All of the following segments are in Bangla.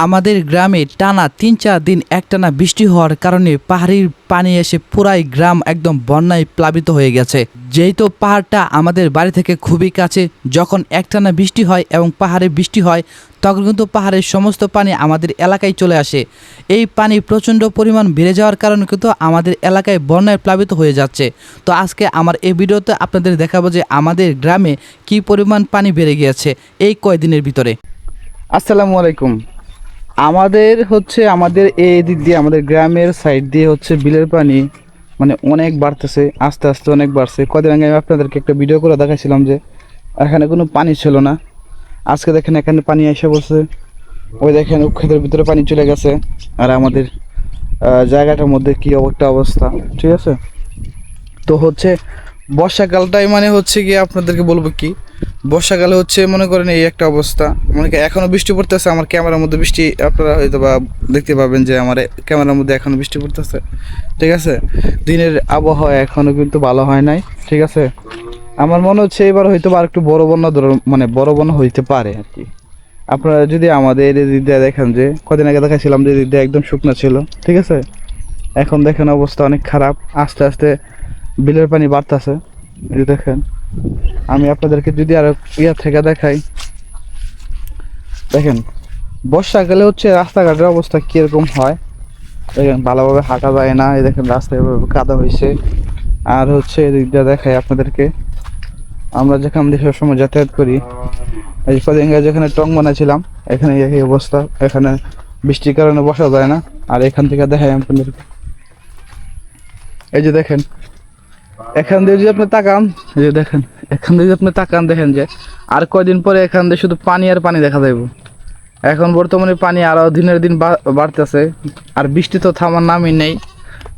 আমাদের গ্রামে টানা ৩-৪ দিন একটানা বৃষ্টি হওয়ার কারণে পাহাড়ির পানি এসে পুরাই গ্রাম একদম বন্যায় প্লাবিত হয়ে গেছে। যেহেতু পাহাড়টা আমাদের বাড়ি থেকে খুবই কাছে, যখন একটানা বৃষ্টি হয় এবং পাহাড়ে বৃষ্টি হয় তখন কিন্তু পাহাড়ের সমস্ত পানি আমাদের এলাকায় চলে আসে। এই পানি প্রচণ্ড পরিমাণ বেড়ে যাওয়ার কারণে কিন্তু আমাদের এলাকায় বন্যায় প্লাবিত হয়ে যাচ্ছে। তো আজকে আমার এই ভিডিওতে আপনাদের দেখাবো যে আমাদের গ্রামে কী পরিমাণ পানি বেড়ে গিয়েছে এই কয়দিনের ভিতরে। আসসালামু আলাইকুম। আমাদের এই দিক দিয়ে আমাদের গ্রামের সাইড দিয়ে বিলের পানি অনেক বাড়তেছে, আস্তে আস্তে অনেক বাড়ছে। কদিন আগে আমি আপনাদেরকে একটা ভিডিও করে দেখাইছিলাম যে এখানে কোনো পানি ছিল না। আজকে দেখেন এখানে পানি এসে বসে, ওই দেখেন ক্ষেতের ভিতরে পানি চলে গেছে। আর আমাদের জায়গাটার মধ্যে কি একটা অবস্থা, ঠিক আছে। তো বর্ষাকালটাই গিয়ে আপনাদেরকে বলবো কি, বর্ষাকালে মনে করেন এই একটা অবস্থা। এখনো বৃষ্টি পড়তেছে, আমার ক্যামেরার মধ্যে বৃষ্টি আপনারা হয়তো বা দেখতে পাবেন যে আমার ক্যামেরার মধ্যে এখনো বৃষ্টি পড়তেছে, ঠিক আছে। দিনের আবহাওয়া এখনো কিন্তু ভালো হয় নাই, ঠিক আছে। আমার মনে হচ্ছে এবার হয়তো আর একটু বড় বন্যা বড় বন্যা হইতে পারে আর কি। আপনারা যদি আমাদের এই দিক দিয়ে দেখেন যে কদিন আগে দেখাইছিলাম যে দিক দিয়ে একদম শুকনো ছিল, ঠিক আছে। এখন দেখেন অবস্থা অনেক খারাপ, আস্তে আস্তে বিলের পানি বাড়তেছে। এই দেখেন, আমি আপনাদেরকে যদি আরো থেকে দেখাই, দেখেন বর্ষাকালে রাস্তাঘাটের অবস্থা কিরকম হয়। দেখেন ভালোভাবে হাঁটা যায় না, এই দেখেন রাস্তায় কাদা হয়েছে। আর এদিক দিয়ে দেখাই আপনাদেরকে, আমরা যেখান দিয়ে সবসময় যাতায়াত করি, এই কদিন আগে যেখানে টং বানাইছিলাম এখানে এই অবস্থা। এখানে বৃষ্টির কারণে বসা যায় না। আর এখান থেকে দেখাই আপনাদেরকে, এই যে দেখেন এখান দিয়ে যদি আপনি তাকান, এই যে দেখেন এখান দিয়ে যদি আপনি তাকান, দেখেন যে আর কয়দিন পরে এখান দিয়ে শুধু পানি আর পানি দেখা যাইব। এখন বর্তমানে পানি আরো দিনের দিন বাড়তেছে। আর বৃষ্টি তো থামার নামই নেই,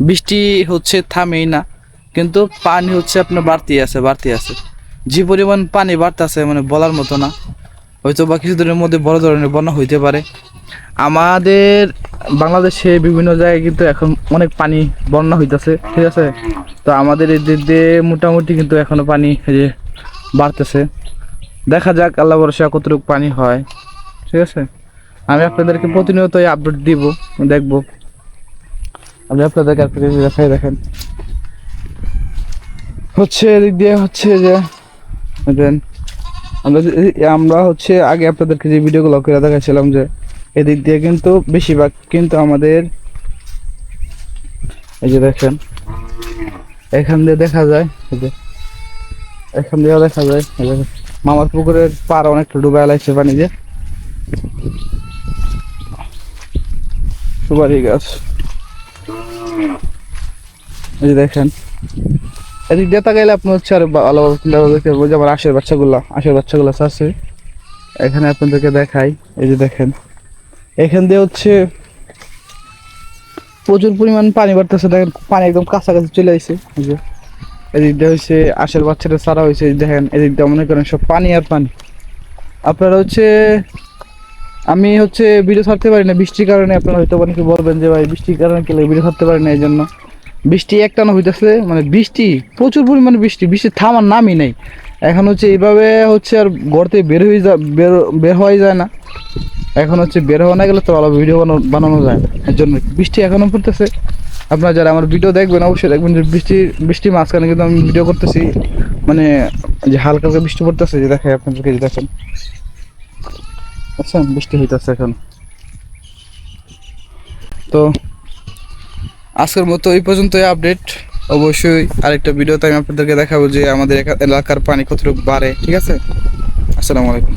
বৃষ্টি থামেই না, কিন্তু পানি আপনার বাড়তেই আছে। যে পরিমাণ পানি বাড়তেছে বলার মতো না। হয়তো বা কিছুদিনের মধ্যে বড় ধরনের বন্যা হইতে পারে। আমাদের বাংলাদেশে বিভিন্ন জায়গায় কিন্তু এখন অনেক পানি বন্যা হইতেছে, ঠিক আছে। তো আমাদের এই দিক দিয়ে মোটামুটি কিন্তু এখনো পানি বাড়তেছে। দেখা যাক আল্লাহ ভরসা কতটুকু পানি হয়, ঠিক আছে। আমি আপনাদেরকে প্রতিনিয়ত আপডেট দিব, দেখবো। আমি আপনাদেরকে দেখাই, দেখেন এদিক দিয়ে যে আমরা আগে আপনাদেরকে যে ভিডিওগুলো করে দেখাচ্ছিলাম যে এদিক দিয়ে কিন্তু বেশিরভাগ কিন্তু আমাদের, এই যে দেখেন এখান দিয়ে দেখা যায়, এই যে এখান দিয়েও দেখা যায় মামার পুকুরের পার অনেকটা ডুবে লাগছে পানি দিয়ে। সুপারি গাছ, এই যে দেখেন এদিক দিয়ে তাকাইলে আপনি আর ভালোভাবে দেখতে পারবো যে আমার আশের বাচ্চাগুলো আছে এখানে। আপনাদেরকে দেখাই, এই যে দেখেন এখান দিয়ে প্রচুর পরিমাণ পানি বাড়তেছে। দেখেন পানি একদম কাছাকাছি চলে আসছে। এই যে এদিক দিয়ে আশের বাচ্চাটা ছাড়া হয়েছে, দেখেন এদিক দিয়ে মনে করেন সব পানি আর পানি। আপনারা আমি ভিডিও ছাড়তে পারি না বৃষ্টির কারণে। আপনারা হয়তো অনেকে বলবেন যে ভাই বৃষ্টির কারণে কি ভিডিও ছাড়তে পারি না, এই জন্য। বৃষ্টি একটানা হইতেছে, বৃষ্টি প্রচুর পরিমাণে বৃষ্টি থামার নামই নেই। এখন এইভাবে আর ঘর থেকে বের হওয়াই যায় না। এখন বের হওয়া না গেলে তো ভালো ভিডিও বানানো যায় না, এর জন্য বৃষ্টি এখনো পড়তেছে। আপনারা যারা আমার ভিডিও দেখবেন অবশ্যই দেখবেন যে বৃষ্টির মাঝখানে কিন্তু আমি ভিডিও করতেছি, যে হালকা হালকা বৃষ্টি পড়তেছে। যে দেখাই আপনাদেরকে, যে দেখেন আচ্ছা বৃষ্টি হইতেছে এখন। তো আজকের মতো এই পর্যন্তই আপডেট। অবশ্যই আরেকটা ভিডিওতে আমি আপনাদেরকে দেখাবো যে আমাদের এলাকার পানি কতটুকু বাড়ে, ঠিক আছে। আসসালামু আলাইকুম।